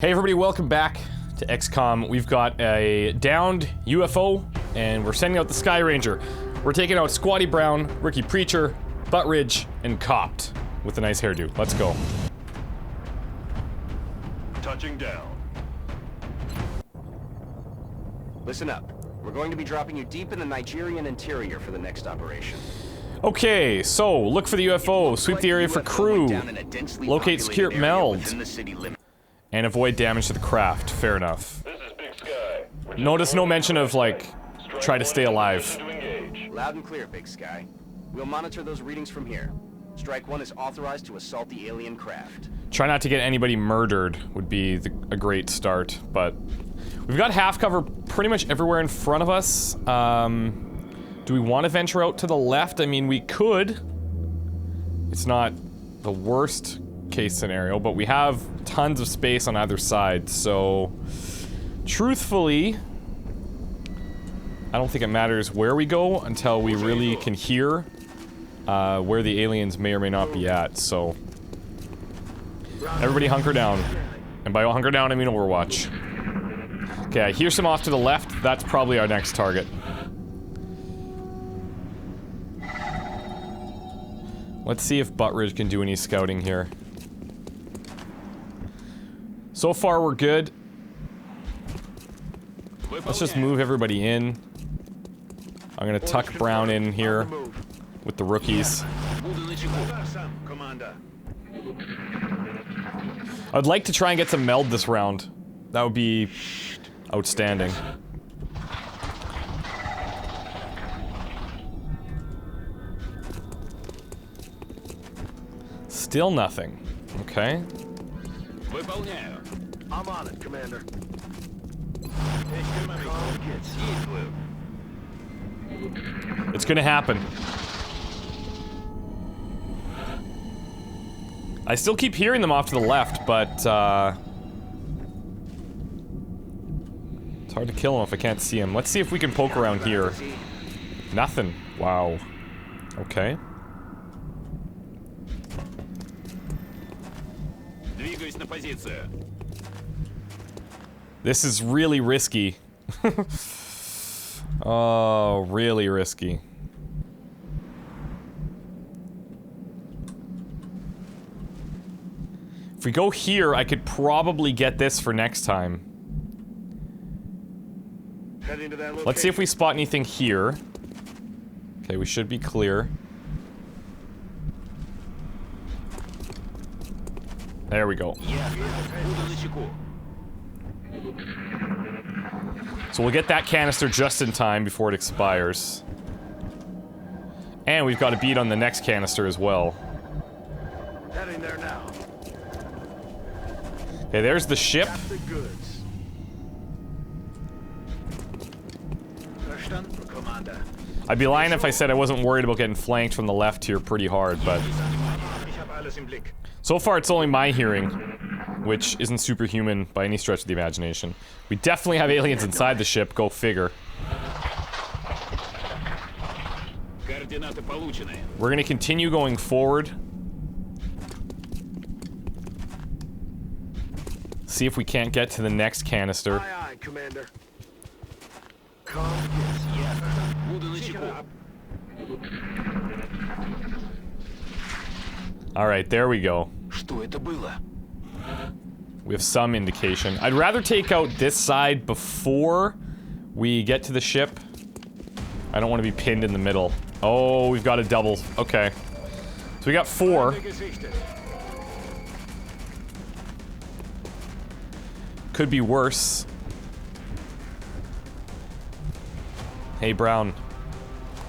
Hey everybody, welcome back to XCOM. We've got a downed UFO, and we're sending out the Sky Ranger. We're taking out Squatty Brown, Ricky Preacher, Buttridge, and Copt with a nice hairdo. Let's go. Touching down. Listen up. We're going to be dropping you deep in the Nigerian interior for the next operation. Okay, so look for the UFO, sweep the area for crew, locate secure meld, and avoid damage to the craft. Fair enough. This is Big Sky. Notice no mention of, like, try to stay alive. Loud and clear, Big Sky. We'll monitor those readings from here. Strike 1 is authorized to assault the alien craft. Try not to get anybody murdered would be a great start, but we've got half cover pretty much everywhere in front of us. Do we want to venture out to the left? I mean, we could. It's not the worst case scenario, but we have tons of space on either side, so truthfully, I don't think it matters where we go until we really can hear where the aliens may or may not be at, so everybody hunker down. And by hunker down, I mean Overwatch. Okay, I hear some off to the left. That's probably our next target. Let's see if Buttridge can do any scouting here. So far, we're good. Let's just move everybody in. I'm gonna tuck Brown in here with the rookies. I'd like to try and get some meld this round. That would be outstanding. Still nothing. Okay. I'm on it, Commander. It's gonna happen. I still keep hearing them off to the left, but it's hard to kill them if I can't see them. Let's see if we can poke around here. Nothing. Wow. Okay. This is really risky. Oh, really risky. If we go here, I could probably get this for next time. Heading to that location. Let's see if we spot anything here. Okay, we should be clear. There we go. So we'll get that canister just in time before it expires. And we've got a beat on the next canister as well. Heading there now. Okay, there's the ship. Got the goods. Verstanden, Commander. I'd be lying if I said I wasn't worried about getting flanked from the left here pretty hard, but Ich hab alles im Blick. so far it's only my hearing, which isn't superhuman by any stretch of the imagination. We definitely have aliens inside the ship, go figure. We're gonna continue going forward. See if we can't get to the next canister. Aye, aye, Commander. Alright, there we go. We have some indication. I'd rather take out this side before we get to the ship. I don't want to be pinned in the middle. Oh, we've got a double. Okay. So we got 4. Could be worse. Hey, Brown.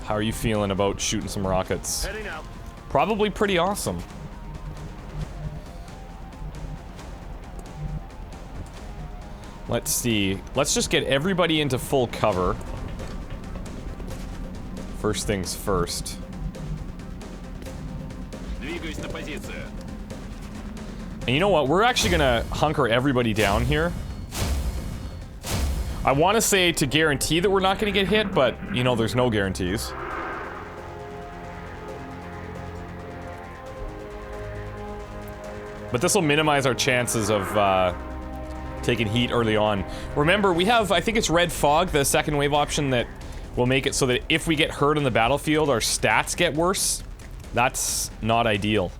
How are you feeling about shooting some rockets? Heading out. Probably pretty awesome. Let's see. Let's just get everybody into full cover. First things first. And you know what? We're actually gonna hunker everybody down here. I want to say to guarantee that we're not gonna get hit, but, you know, there's no guarantees. But this will minimize our chances of taking heat early on. Remember, we have, I think it's Red Fog, the second wave option that will make it so that if we get hurt on the battlefield, our stats get worse. That's not ideal.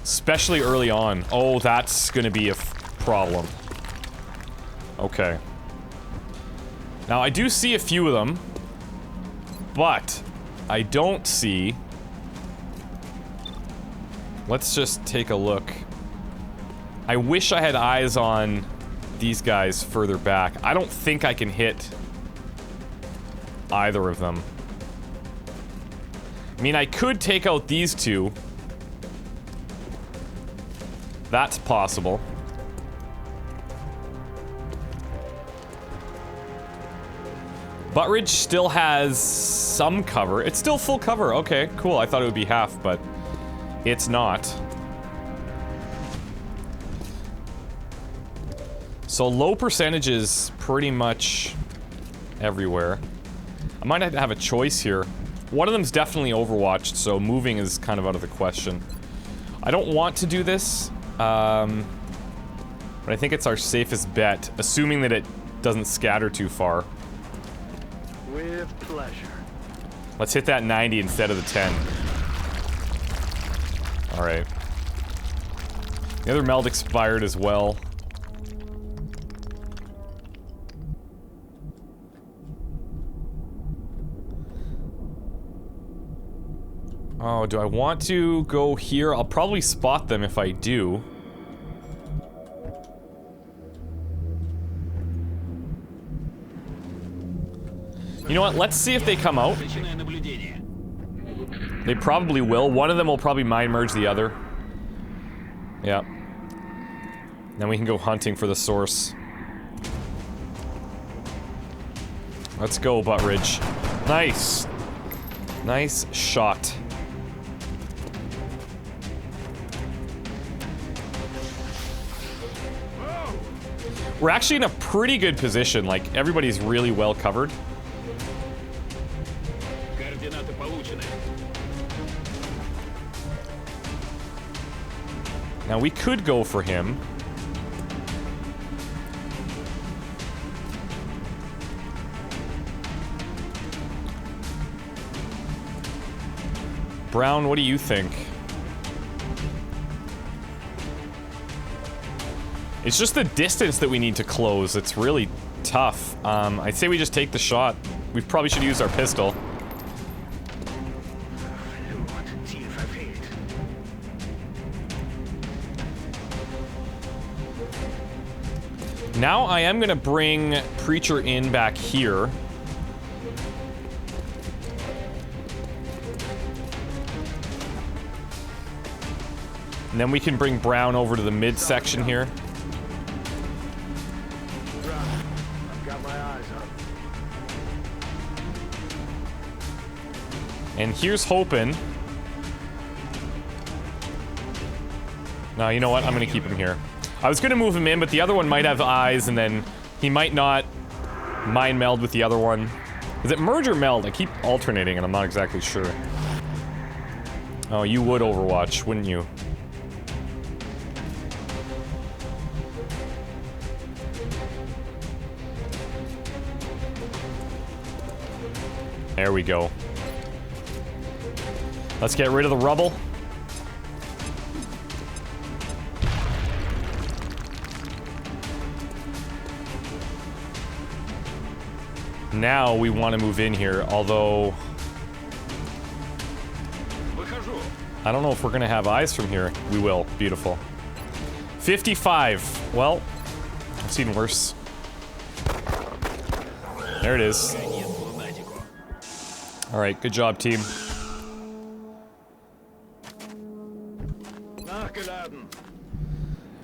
Especially early on. Oh, that's gonna be a problem. Okay. Now, I do see a few of them, but I don't see... Let's just take a look. I wish I had eyes on these guys further back. I don't think I can hit either of them. I mean, I could take out these two. That's possible. Buttridge still has some cover. It's still full cover. Okay, cool. I thought it would be half, but it's not. So low percentages pretty much everywhere. I might have to have a choice here. One of them's definitely overwatched, so moving is kind of out of the question. I don't want to do this, but I think it's our safest bet, assuming that it doesn't scatter too far. With pleasure. Let's hit that 90 instead of the 10. Alright. The other meld expired as well. Oh, do I want to go here? I'll probably spot them if I do. You know what? Let's see if they come out. They probably will. One of them will probably mind merge the other. Yep. Then we can go hunting for the source. Let's go, Buttridge. Nice. Nice shot. We're actually in a pretty good position. Like, everybody's really well covered. Now, we could go for him. Brown, what do you think? It's just the distance that we need to close. It's really tough. I'd say we just take the shot. We probably should use our pistol. Now I am gonna bring Preacher in back here. And then we can bring Brown over to the midsection here. I've got my eyes on. And here's hoping. No, you know what? I'm gonna keep him here. I was gonna move him in, but the other one might have eyes, and then he might not mind meld with the other one. Is it merge or meld? I keep alternating, and I'm not exactly sure. Oh, you would Overwatch, wouldn't you? There we go. Let's get rid of the rubble. Now we want to move in here, although I don't know if we're gonna have eyes from here. We will. Beautiful. 55. Well, I've seen worse. There it is. Alright, good job, team.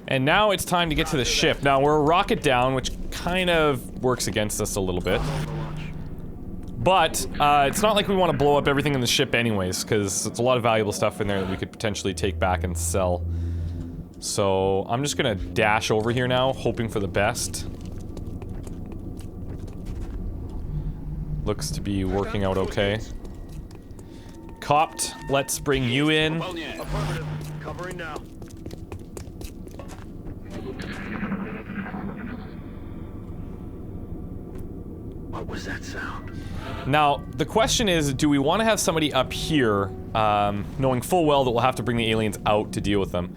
And now it's time to get to the ship. Now, we're a rocket down, which kind of works against us a little bit. But, it's not like we want to blow up everything in the ship anyways, because it's a lot of valuable stuff in there that we could potentially take back and sell. So, I'm just gonna dash over here now, hoping for the best. Looks to be working out okay. Copped, let's bring you in. Affirmative. Covering now. What was that sound? Now, the question is, do we want to have somebody up here, knowing full well that we'll have to bring the aliens out to deal with them?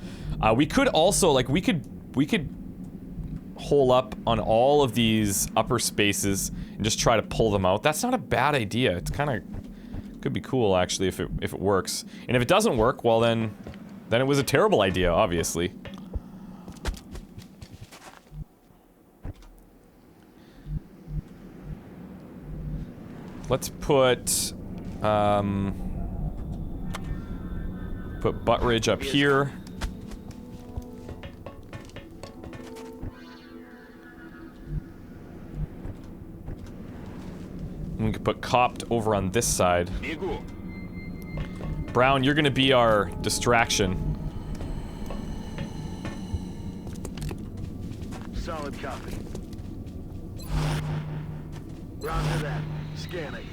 We could also, like, we could hole up on all of these upper spaces and just try to pull them out. That's not a bad idea. It's kind of could be cool actually if it works. And if it doesn't work, well then it was a terrible idea, obviously. Let's put Butt Ridge up here. We can put Copt over on this side. Brown, you're gonna be our distraction. Solid copy. Roger that. Scanning.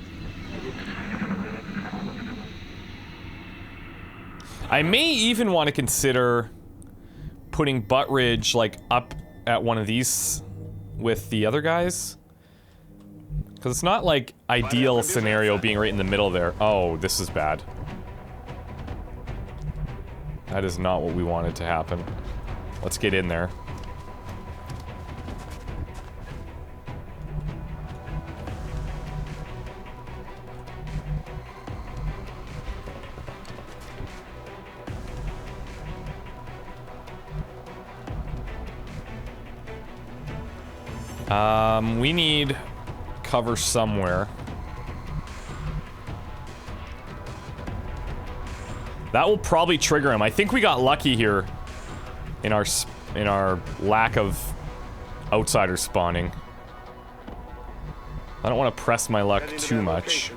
I may even want to consider putting Butt Ridge, like, up at one of these with the other guys. Because it's not, like, ideal scenario being right in the middle there. Oh, this is bad. That is not what we wanted to happen. Let's get in there. We need cover somewhere. That will probably trigger him. I think we got lucky here in our lack of outsiders spawning. I don't want to press my luck too much.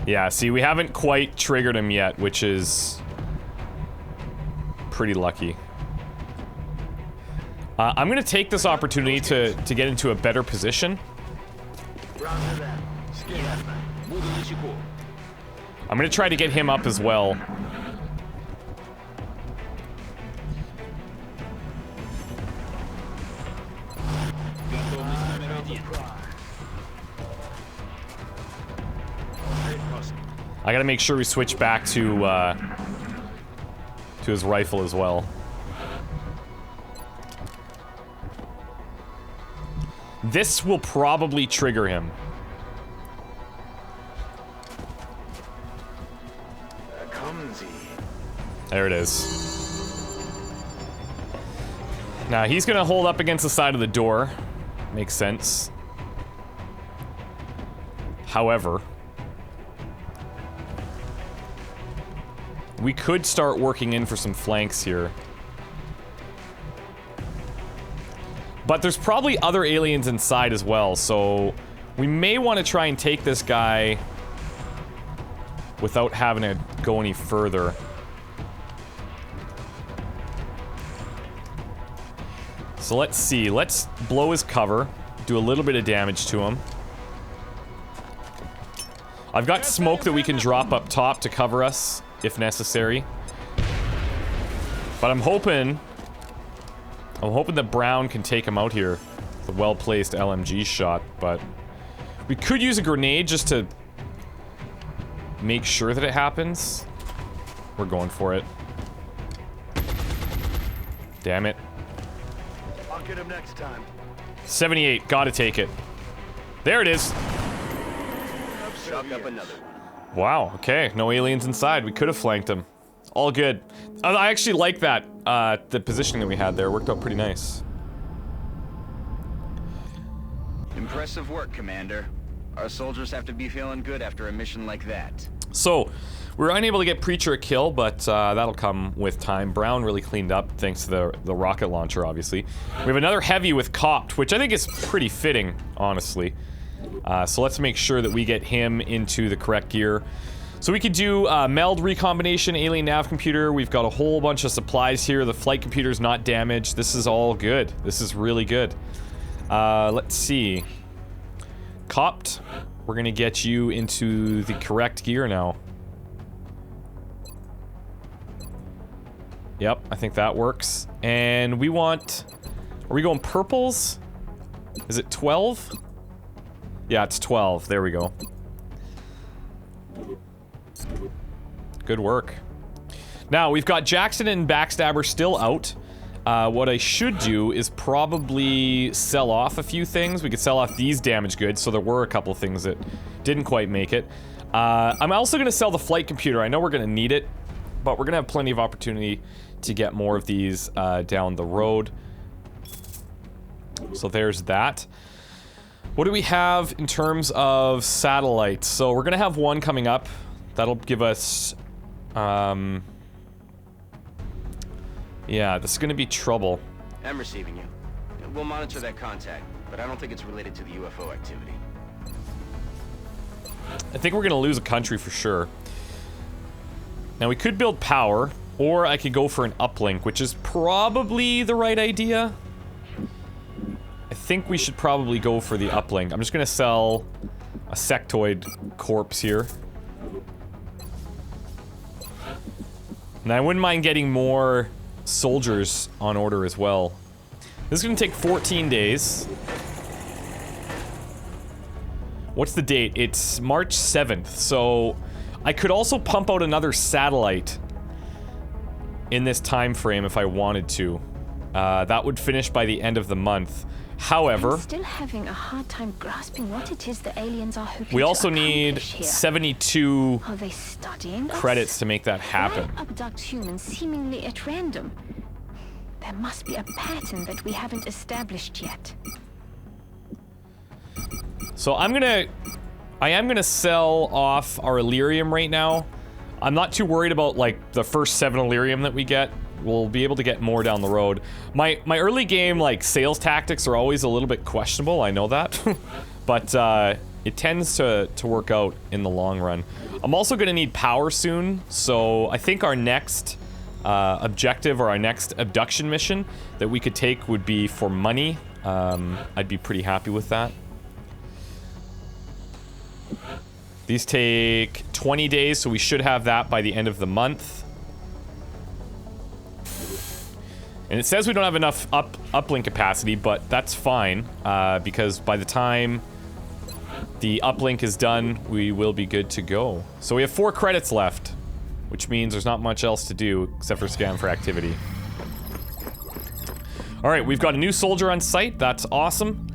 Yeah, see, we haven't quite triggered him yet, which is pretty lucky. I'm gonna take this opportunity to get into a better position. I'm gonna try to get him up as well. I gotta make sure we switch back to his rifle as well. This will probably trigger him. There it is. Now he's gonna hold up against the side of the door. Makes sense. However, we could start working in for some flanks here. But there's probably other aliens inside as well, so we may want to try and take this guy without having to go any further. So let's see. Let's blow his cover, do a little bit of damage to him. I've got smoke that we can drop up top to cover us if necessary. But I'm hoping that Brown can take him out here with a well-placed LMG shot, but we could use a grenade just to make sure that it happens. We're going for it. Damn it. I'll get him next time. 78, gotta take it. There it is. Chalk up another one. Wow, okay, no aliens inside. We could have flanked him. All good. I actually like that, the positioning that we had there. Worked out pretty nice. Impressive work, Commander. Our soldiers have to be feeling good after a mission like that. So, we were unable to get Preacher a kill, but that'll come with time. Brown really cleaned up, thanks to the rocket launcher, obviously. We have another heavy with Copt, which I think is pretty fitting, honestly. So let's make sure that we get him into the correct gear. So we could do meld recombination, alien nav computer. We've got a whole bunch of supplies here. The flight computer's not damaged. This is all good. This is really good. Let's see. Copt, we're gonna get you into the correct gear now. Yep, I think that works. And we want... Are we going purples? Is it 12? Yeah, it's 12. There we go. Good work. Now, we've got Jackson and Backstabber still out. What I should do is probably sell off a few things. We could sell off these damaged goods, so there were a couple things that didn't quite make it. I'm also going to sell the flight computer. I know we're going to need it, but we're going to have plenty of opportunity to get more of these down the road. So there's that. What do we have in terms of satellites? So we're going to have one coming up. That'll give us... yeah, this is going to be trouble. I'm receiving you. We'll monitor that contact, but I don't think it's related to the UFO activity. I think we're going to lose a country for sure. Now, we could build power, or I could go for an uplink, which is probably the right idea. I think we should probably go for the uplink. I'm just going to sell a sectoid corpse here. And I wouldn't mind getting more soldiers on order as well. This is going to take 14 days. What's the date? It's March 7th, so I could also pump out another satellite in this time frame if I wanted to. That would finish by the end of the month. However, I'm still having a hard time grasping what it is the aliens are hoping we also to need accomplish here. 72 Are they studying us? credits to make that happen. Why abduct humans seemingly at random? There must be a pattern that we haven't established yet. So I am gonna sell off our Illyrium right now. I'm not too worried about like the first 7 Illyrium that we get. We'll be able to get more down the road. My early game like sales tactics are always a little bit questionable, I know that. But it tends to work out in the long run. I'm also gonna need power soon, so I think our next objective or our next abduction mission that we could take would be for money. I'd be pretty happy with that. These take 20 days, so we should have that by the end of the month. And it says we don't have enough uplink capacity, but that's fine, because by the time the uplink is done, we will be good to go. So we have 4 credits left, which means there's not much else to do except for scan for activity. Alright, we've got a new soldier on site. That's awesome.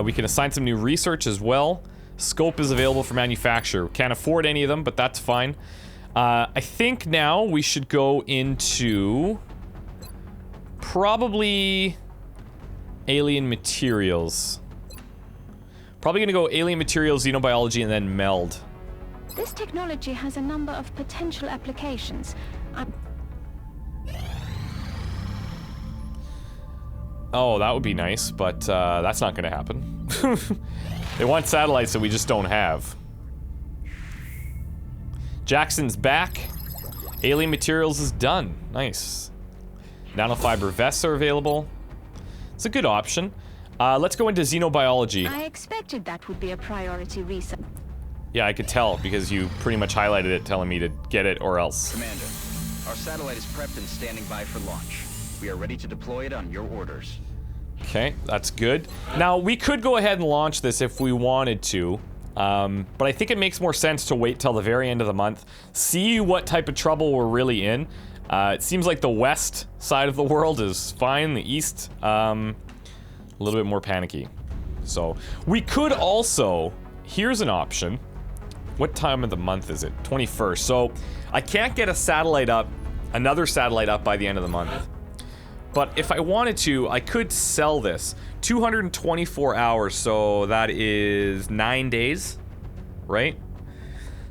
We can assign some new research as well. Scope is available for manufacture. Can't afford any of them, but that's fine. I think now we should go into... probably... alien materials. Probably gonna go alien materials, xenobiology, and then meld. This technology has a number of potential applications. Oh, that would be nice, but that's not gonna happen. They want satellites that we just don't have. Jackson's back. Alien materials is done. Nice. Nanofiber vests are available. It's a good option. Let's go into xenobiology. I expected that would be a priority research. Yeah, I could tell because you pretty much highlighted it telling me to get it or else. Commander, our satellite is prepped and standing by for launch. We are ready to deploy it on your orders. Okay, that's good. Now, we could go ahead and launch this if we wanted to, but I think it makes more sense to wait till the very end of the month, see what type of trouble we're really in. It seems like the west side of the world is fine, the east, a little bit more panicky. So, we could also, here's an option. What time of the month is it? 21st. So, I can't get a satellite up, another satellite up by the end of the month. But if I wanted to, I could sell this. 224 hours, so that is 9 days, right?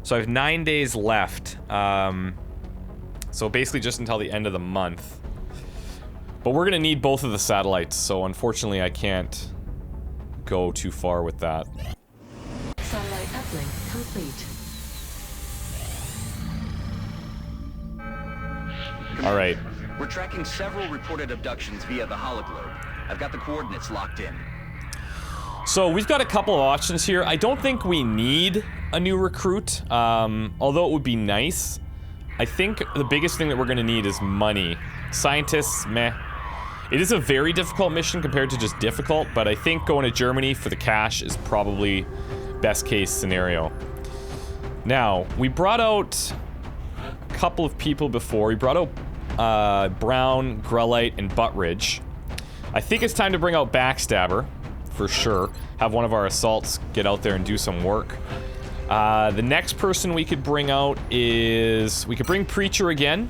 So I have 9 days left. So basically just until the end of the month. But we're gonna need both of the satellites, so unfortunately I can't go too far with that. Satellite uplink complete. All right. We're tracking several reported abductions via the hologlobe. I've got the coordinates locked in. So we've got a couple of options here. I don't think we need a new recruit, although it would be nice. I think the biggest thing that we're gonna need is money. Scientists, meh. It is a very difficult mission compared to just difficult, but I think going to Germany for the cash is probably best case scenario. Now, we brought out a couple of people before. We brought out Brown, Grelite, and Buttridge. I think it's time to bring out Backstabber, for sure. Have one of our assaults get out there and do some work. The next person we could bring out is... we could bring Preacher again.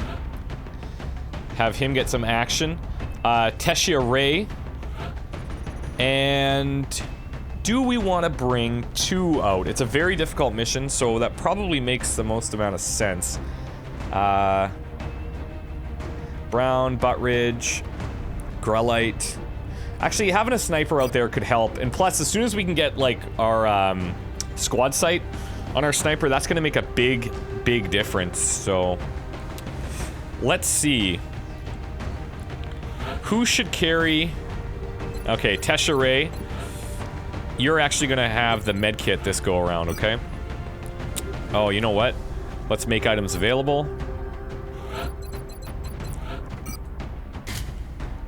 Have him get some action. Tessia Ray. And... do we want to bring 2 out? It's a very difficult mission, so that probably makes the most amount of sense. Brown, Buttridge, Grelite. Actually, having a sniper out there could help. And plus, as soon as we can get, like, our squad sight on our sniper, that's going to make a big, big difference. So, let's see. Who should carry... okay, Tessia Ray. You're actually gonna have the med kit this go around, okay? Oh, you know what? Let's make items available.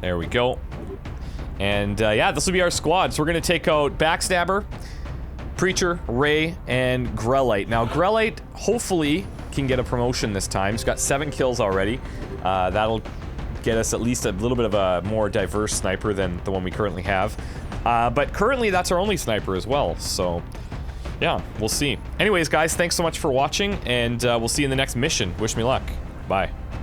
There we go. And yeah, this will be our squad. So we're gonna take out Backstabber, Preacher, Ray, and Grelite. Now, Grelite hopefully can get a promotion this time. He's got 7 kills already. That'll get us at least a little bit of a more diverse sniper than the one we currently have. But currently, that's our only sniper as well, so... yeah, we'll see. Anyways, guys, thanks so much for watching, and we'll see you in the next mission. Wish me luck. Bye.